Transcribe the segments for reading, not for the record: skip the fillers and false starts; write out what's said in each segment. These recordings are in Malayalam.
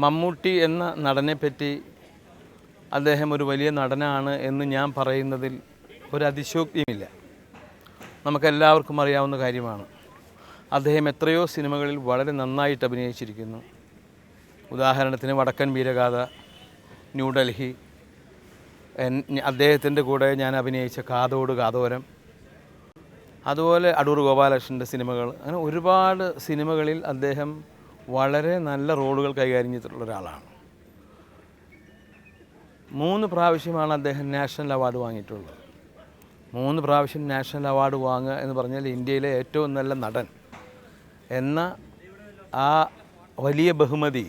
മമ്മൂട്ടി എന്ന നടനെപ്പറ്റി അദ്ദേഹം ഒരു വലിയ നടനാണ് എന്ന് ഞാൻ പറയുന്നതിൽ ഒരു അതിശയോക്തിയുമില്ല. നമുക്കെല്ലാവർക്കും അറിയാവുന്ന കാര്യമാണ്. അദ്ദേഹം എത്രയോ സിനിമകളിൽ വളരെ നന്നായിട്ട് അഭിനയിച്ചിരിക്കുന്നു. ഉദാഹരണത്തിന് വടക്കൻ വീരഗാഥ, ന്യൂഡൽഹി, അദ്ദേഹത്തിൻ്റെ കൂടെ ഞാൻ അഭിനയിച്ച കാതോട് കാതോരം, അതുപോലെ അടൂർ ഗോപാലകൃഷ്ണൻ്റെ സിനിമകൾ, അങ്ങനെ ഒരുപാട് സിനിമകളിൽ അദ്ദേഹം വളരെ നല്ല റോളുകൾ കൈകാര്യം ചെയ്തിട്ടുള്ള ഒരാളാണ്. 3 പ്രാവശ്യമാണ് അദ്ദേഹം നാഷണൽ അവാർഡ് വാങ്ങിയിട്ടുള്ളത്. 3 പ്രാവശ്യം നാഷണൽ അവാർഡ് വാങ്ങുക എന്ന് പറഞ്ഞാൽ ഇന്ത്യയിലെ ഏറ്റവും നല്ല നടൻ എന്ന ആ വലിയ ബഹുമതി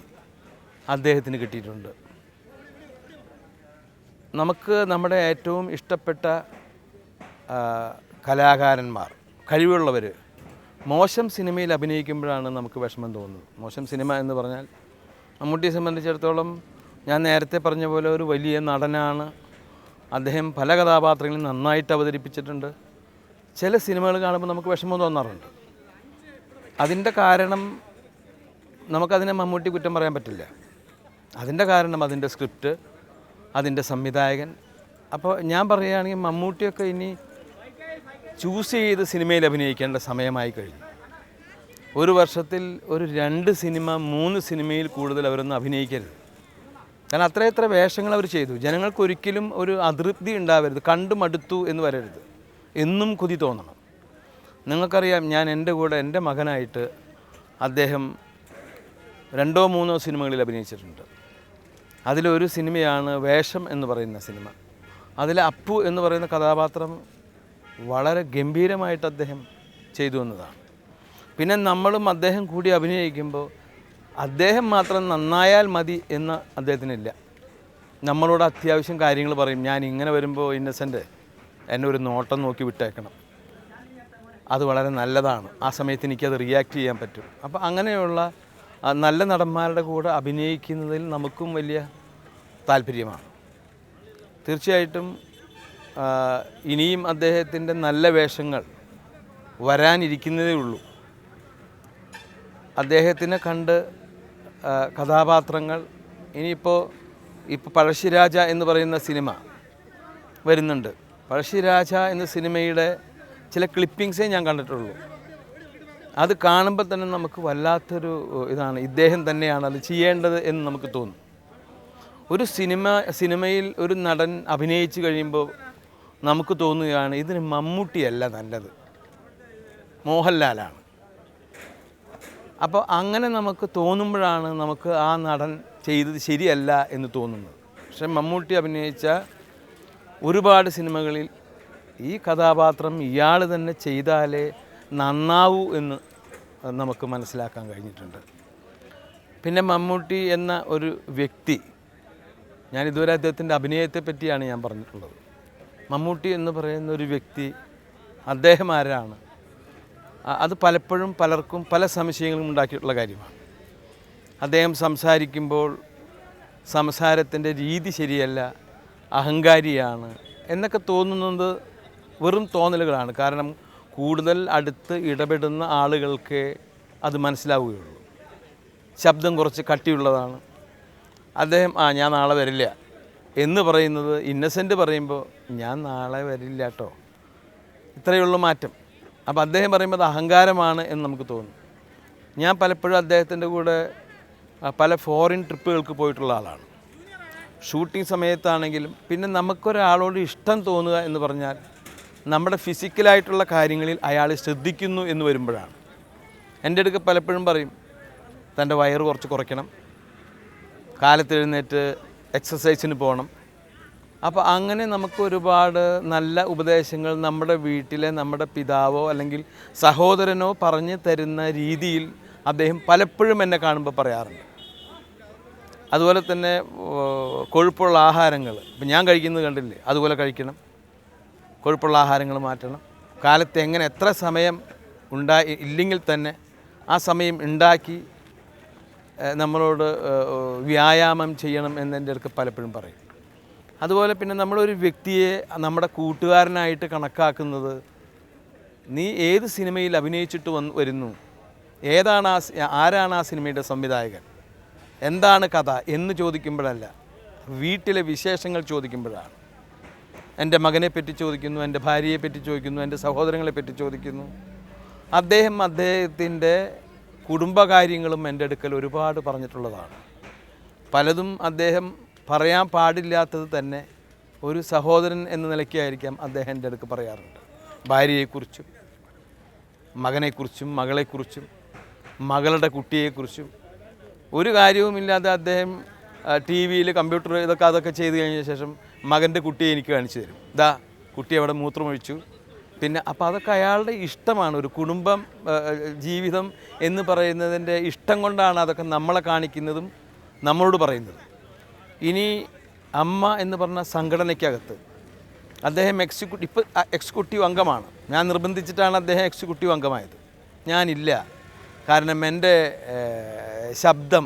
അദ്ദേഹത്തിന് കിട്ടിയിട്ടുണ്ട്. നമുക്ക് നമ്മുടെ ഏറ്റവും ഇഷ്ടപ്പെട്ട കലാകാരന്മാർ, കഴിവുള്ളവർ മോശം സിനിമയിൽ അഭിനയിക്കുമ്പോഴാണ് നമുക്ക് വിഷമം തോന്നുന്നത്. മോശം സിനിമ എന്ന് പറഞ്ഞാൽ മമ്മൂട്ടിയെ സംബന്ധിച്ചിടത്തോളം ഞാൻ നേരത്തെ പറഞ്ഞ പോലെ ഒരു വലിയ നടനാണ്. അദ്ദേഹം പല കഥാപാത്രങ്ങളും നന്നായിട്ട് അവതരിപ്പിച്ചിട്ടുണ്ട്. ചില സിനിമകൾ കാണുമ്പോൾ നമുക്ക് വിഷമം തോന്നാറുണ്ട്. അതിൻ്റെ കാരണം നമുക്കതിനെ മമ്മൂട്ടി കുറ്റം പറയാൻ പറ്റില്ല. അതിൻ്റെ കാരണം അതിൻ്റെ സ്ക്രിപ്റ്റ്, അതിൻ്റെ സംവിധായകൻ. അപ്പോൾ ഞാൻ പറയുകയാണെങ്കിൽ മമ്മൂട്ടിയൊക്കെ ഇനി ചൂസ് ചെയ്ത് സിനിമയിൽ അഭിനയിക്കേണ്ട സമയമായി കഴിഞ്ഞു. ഒരു വർഷത്തിൽ ഒരു 2 സിനിമ 3 സിനിമയിൽ കൂടുതൽ അവരൊന്നും അഭിനയിക്കരുത്. കാരണം അത്രയെത്ര വേഷങ്ങൾ അവർ ചെയ്തു. ജനങ്ങൾക്കൊരിക്കലും ഒരു അതൃപ്തി ഉണ്ടാവരുത്, കണ്ടു മടുത്തു എന്ന് വരരുത്. എന്നും കൊതി തോന്നണം. നിങ്ങൾക്കറിയാം, ഞാൻ എൻ്റെ കൂടെ എൻ്റെ മകനായിട്ട് അദ്ദേഹം 2-3 സിനിമകളിൽ അഭിനയിച്ചിട്ടുണ്ട്. അതിലൊരു സിനിമയാണ് വേഷം എന്ന് പറയുന്ന സിനിമ. അതിൽ അപ്പു എന്ന് പറയുന്ന കഥാപാത്രം വളരെ ഗംഭീരമായിട്ട് അദ്ദേഹം ചെയ്തു എന്നതാണ്. പിന്നെ നമ്മളും അദ്ദേഹം കൂടി അഭിനയിക്കുമ്പോൾ അദ്ദേഹം മാത്രം നന്നായാൽ മതി എന്ന് അദ്ദേഹത്തിനില്ല. നമ്മളോട് അത്യാവശ്യം കാര്യങ്ങൾ പറയും. ഞാൻ ഇങ്ങനെ വരുമ്പോൾ ഇന്നസെൻ്റ് എന്നെ ഒരു നോട്ടം നോക്കി വിട്ടേക്കണം, അത് വളരെ നല്ലതാണ്, ആ സമയത്ത് എനിക്കത് റിയാക്ട് ചെയ്യാൻ പറ്റും. അപ്പോൾ അങ്ങനെയുള്ള നല്ല നടന്മാരുടെ കൂടെ അഭിനയിക്കുന്നതിൽ നമുക്കും വലിയ താല്പര്യമാണ്. തീർച്ചയായിട്ടും ഇനിയും അദ്ദേഹത്തിൻ്റെ നല്ല വേഷങ്ങൾ വരാനിരിക്കുന്നതേ ഉള്ളൂ. അദ്ദേഹത്തിനെ കണ്ട് കഥാപാത്രങ്ങൾ ഇപ്പോൾ പഴശ്ശിരാജ എന്ന് പറയുന്ന സിനിമ വരുന്നുണ്ട്. പഴശ്ശിരാജ എന്ന സിനിമയുടെ ചില ക്ലിപ്പിങ്സേ ഞാൻ കണ്ടിട്ടുള്ളൂ. അത് കാണുമ്പോൾ തന്നെ നമുക്ക് വല്ലാത്തൊരു ഇതാണ്, ഇദ്ദേഹം തന്നെയാണ് അത് ചെയ്യേണ്ടത് എന്ന് നമുക്ക് തോന്നും. ഒരു സിനിമയിൽ ഒരു നടൻ അഭിനയിച്ച് കഴിയുമ്പോൾ നമുക്ക് തോന്നുകയാണ് ഇതിന് മമ്മൂട്ടിയല്ല നല്ലത്, മോഹൻലാലാണ്. അപ്പോൾ അങ്ങനെ നമുക്ക് തോന്നുമ്പോഴാണ് നമുക്ക് ആ നടൻ ചെയ്തത് ശരിയല്ല എന്ന് തോന്നുന്നത്. പക്ഷേ മമ്മൂട്ടി അഭിനയിച്ച ഒരുപാട് സിനിമകളിൽ ഈ കഥാപാത്രം ഇയാൾ തന്നെ ചെയ്താലേ നന്നാവൂ എന്ന് നമുക്ക് മനസ്സിലാക്കാൻ കഴിഞ്ഞിട്ടുണ്ട്. പിന്നെ മമ്മൂട്ടി എന്ന ഒരു വ്യക്തി, ഞാനിതുവരെ അദ്ദേഹത്തിൻ്റെ അഭിനയത്തെ പറ്റിയാണ് ഞാൻ പറഞ്ഞിട്ടുള്ളത്. മമ്മൂട്ടി എന്ന് പറയുന്ന ഒരു വ്യക്തി, അദ്ദേഹം ആരാണ്, അത് പലപ്പോഴും പലർക്കും പല സംശയങ്ങളും ഉണ്ടാക്കിയിട്ടുള്ള കാര്യമാണ്. അദ്ദേഹം സംസാരിക്കുമ്പോൾ സംസാരത്തിൻ്റെ രീതി ശരിയല്ല, അഹങ്കാരിയാണ് എന്നൊക്കെ തോന്നുന്നത് വെറും തോന്നലുകളാണ്. കാരണം കൂടുതൽ അടുത്ത് ഇടപെടുന്ന ആളുകൾക്ക് അത് മനസ്സിലാവുകയുള്ളൂ. ശബ്ദം കുറച്ച് കട്ടിയുള്ളതാണ്. അദ്ദേഹം ഞാൻ നാളെ വരില്ല എന്ന് പറയുന്നത് ഇന്നസെൻ്റ് പറയുമ്പോൾ ഞാൻ നാളെ വരില്ല കേട്ടോ, ഇത്രയുള്ള മാറ്റം. അപ്പോൾ അദ്ദേഹം പറയുമ്പോൾ അത് അഹങ്കാരമാണ് എന്ന് നമുക്ക് തോന്നും. ഞാൻ പലപ്പോഴും അദ്ദേഹത്തിൻ്റെ കൂടെ പല ഫോറിൻ ട്രിപ്പുകൾക്ക് പോയിട്ടുള്ള ആളാണ്. ഷൂട്ടിംഗ് സമയത്താണെങ്കിലും പിന്നെ നമുക്കൊരാളോട് ഇഷ്ടം തോന്നുക എന്ന് പറഞ്ഞാൽ നമ്മുടെ ഫിസിക്കലായിട്ടുള്ള കാര്യങ്ങളിൽ അയാൾ ശ്രദ്ധിക്കുന്നു എന്ന് വരുമ്പോഴാണ്. എൻ്റെ അടുക്ക് പലപ്പോഴും പറയും തൻ്റെ വയറ് കുറച്ച് കുറയ്ക്കണം, കാലത്തെഴുന്നേറ്റ് എക്സസൈസിന് പോകണം. അപ്പോൾ അങ്ങനെ നമുക്ക് ഒരുപാട് നല്ല ഉപദേശങ്ങൾ നമ്മുടെ വീട്ടിലെ നമ്മുടെ പിതാവോ അല്ലെങ്കിൽ സഹോദരനോ പറഞ്ഞു തരുന്ന രീതിയിൽ അദ്ദേഹം പലപ്പോഴും എന്നെ കാണുമ്പോൾ പറയാറുണ്ട്. അതുപോലെ തന്നെ കൊഴുപ്പുള്ള ആഹാരങ്ങൾ ഇപ്പം ഞാൻ കഴിക്കുന്നത് കണ്ടില്ലേ, അതുപോലെ കഴിക്കണം, കൊഴുപ്പുള്ള ആഹാരങ്ങൾ മാറ്റണം, കാലത്ത് എത്ര സമയം ഇല്ലെങ്കിൽ തന്നെ ആ സമയം ഉണ്ടാക്കി നമ്മളോട് വ്യായാമം ചെയ്യണം എന്നെൻ്റെ അടുത്ത് പലപ്പോഴും പറയും. അതുപോലെ പിന്നെ നമ്മളൊരു വ്യക്തിയെ നമ്മുടെ കൂട്ടുകാരനായിട്ട് കണക്കാക്കുന്നത് നീ ഏത് സിനിമയിൽ അഭിനയിച്ചിട്ട് വരുന്നു, ആരാണ് ആ സിനിമയുടെ സംവിധായകൻ, എന്താണ് കഥ എന്ന് ചോദിക്കുമ്പോഴല്ല, വീട്ടിലെ വിശേഷങ്ങൾ ചോദിക്കുമ്പോഴാണ്. എൻ്റെ മകനെപ്പറ്റി ചോദിക്കുന്നു, എൻ്റെ ഭാര്യയെപ്പറ്റി ചോദിക്കുന്നു, എൻ്റെ സഹോദരങ്ങളെപ്പറ്റി ചോദിക്കുന്നു. അദ്ദേഹത്തിൻ്റെ കുടുംബകാര്യങ്ങളും എൻ്റെ അടുക്കൽ ഒരുപാട് പറഞ്ഞിട്ടുള്ളതാണ്. പലതും അദ്ദേഹം പറയാൻ പാടില്ലാത്തത് തന്നെ ഒരു സഹോദരൻ എന്ന നിലയ്ക്കായിരിക്കാം അദ്ദേഹം എൻ്റെ അടുക്ക് പറയാറുണ്ട്. ഭാര്യയെക്കുറിച്ചും മകനെക്കുറിച്ചും മകളെക്കുറിച്ചും മകളുടെ കുട്ടിയെക്കുറിച്ചും ഒരു കാര്യവുമില്ലാതെ അദ്ദേഹം ടി വിയിൽ കമ്പ്യൂട്ടർ അതൊക്കെ ചെയ്ത് കഴിഞ്ഞ ശേഷം മകൻ്റെ കുട്ടിയെ എനിക്ക് കാണിച്ചു തരും. ദാ കുട്ടി അവിടെ മൂത്രമൊഴിച്ചു. പിന്നെ അപ്പോൾ അതൊക്കെ അയാളുടെ ഇഷ്ടമാണ്. ഒരു കുടുംബം ജീവിതം എന്ന് പറയുന്നതിൻ്റെ ഇഷ്ടം കൊണ്ടാണ് അതൊക്കെ നമ്മളെ കാണിക്കുന്നതും നമ്മളോട് പറയുന്നത്. ഇനി അമ്മ എന്ന് പറഞ്ഞ സംഘടനയ്ക്കകത്ത് അദ്ദേഹം എക്സിക്യൂട്ടീവ് അംഗമാണ്. ഞാൻ നിർബന്ധിച്ചിട്ടാണ് അദ്ദേഹം എക്സിക്യൂട്ടീവ് അംഗമായത്. ഞാനില്ല. കാരണം എൻ്റെ ശബ്ദം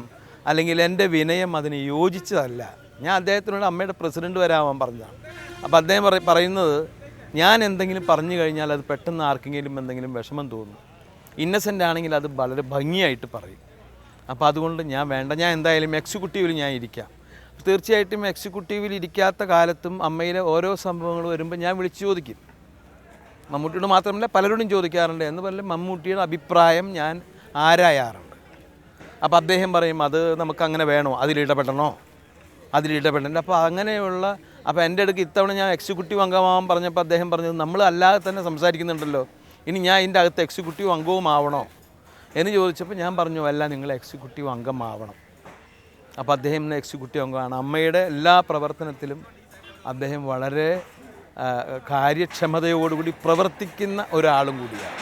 അല്ലെങ്കിൽ എൻ്റെ വിനയം അതിന് യോജിച്ചതല്ല. ഞാൻ അദ്ദേഹത്തിനോട് അമ്മയുടെ പ്രസിഡൻറ്റ് വരാൻ പറഞ്ഞതാണ്. അപ്പോൾ അദ്ദേഹം പറയുന്നത്, ഞാൻ എന്തെങ്കിലും പറഞ്ഞു കഴിഞ്ഞാൽ അത് പെട്ടെന്ന് ആർക്കെങ്കിലും എന്തെങ്കിലും വിഷമം തോന്നും. ഇന്നസെൻ്റ് ആണെങ്കിൽ അത് വളരെ ഭംഗിയായിട്ട് പറയും. അപ്പോൾ അതുകൊണ്ട് ഞാൻ വേണ്ട, ഞാൻ എന്തായാലും എക്സിക്യൂട്ടീവിൽ ഞാൻ ഇരിക്കാം. തീർച്ചയായിട്ടും എക്സിക്യൂട്ടീവിൽ ഇരിക്കാത്ത കാലത്തും അമ്മയിലെ ഓരോ സംഭവങ്ങൾ വരുമ്പോൾ ഞാൻ വിളിച്ചു ചോദിക്കും. മമ്മൂട്ടിയോട് മാത്രമല്ല പലരോടും ചോദിക്കാറുണ്ട്. എന്ന് പറഞ്ഞാൽ മമ്മൂട്ടിയുടെ അഭിപ്രായം ഞാൻ ആരായാറുണ്ട്. അപ്പോൾ അദ്ദേഹം പറയും, അത് നമുക്കങ്ങനെ വേണോ, അതിലിടപെടണോ, അതിലിടപെടേണ്ട. അപ്പോൾ അങ്ങനെയുള്ള അപ്പോൾ എൻ്റെ അടുക്ക് ഇത്തവണ ഞാൻ എക്സിക്യൂട്ടീവ് അംഗമാവാൻ പറഞ്ഞപ്പോൾ അദ്ദേഹം പറഞ്ഞത്, നമ്മൾ അല്ലാതെ തന്നെ സംസാരിക്കുന്നുണ്ടല്ലോ, ഇനി ഞാൻ ഇതിൻ്റെ അകത്ത് എക്സിക്യൂട്ടീവ് അംഗവും ആവണോ എന്ന് ചോദിച്ചപ്പോൾ ഞാൻ പറഞ്ഞു, അല്ല, നിങ്ങൾ എക്സിക്യൂട്ടീവ് അംഗമാവണം. അപ്പോൾ അദ്ദേഹം ഇന്ന് എക്സിക്യൂട്ടീവ് അംഗമാണ്. അമ്മയുടെ എല്ലാ പ്രവർത്തനത്തിലും അദ്ദേഹം വളരെ കാര്യക്ഷമതയോടുകൂടി പ്രവർത്തിക്കുന്ന ഒരാളും കൂടിയാണ്.